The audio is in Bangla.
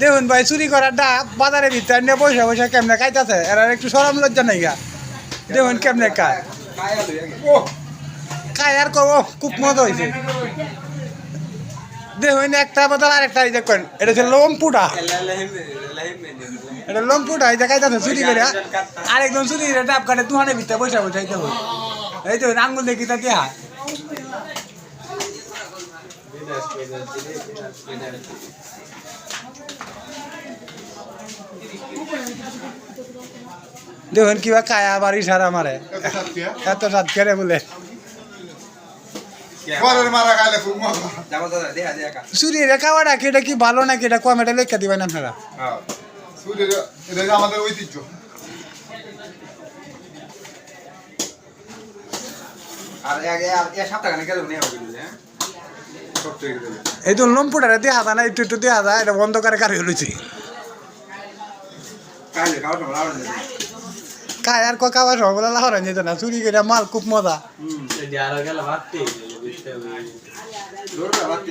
দেখুন ভাই চুরি করার ডা বাজারের ভিতরে নিয়ে পয়সা পয়সা কেমনে খাইতেছে এরা একটু সরম লজ্জা নাই গা দেখুন কেমনে খায় খায় আর কব খুব মজা হয়েছে দেখুন একটা বদল আরেকটা এই দেখুন এটা হচ্ছে লম্পুটা এটা লম্পুটা এই যে খাইতেছে চুরি করে আরেকজন চুরি করে ডাব কাটে তুহানের ভিতরে পয়সা পয়সা খাইতে হবে এই তো আঙ্গুল দেখি তা দেহা দেখুন কিবা খায় আবার ইশারা মারে এত সাত খেলে বলে চুরি রে খাওয়াটা কি এটা কি ভালো নাকি এটা কম এটা লেখা দিবেন আপনারা আমাদের ঐতিহ্য এই তো লম্পুটা দেওয়া যায় না একটু একটু দেওয়া যায় এটা বন্ধ করে কারি হয়েছে কায় আর খাওয়া সবগুলো লাহরান যেত না চুরি করে মাল খুব মজা বাড়তি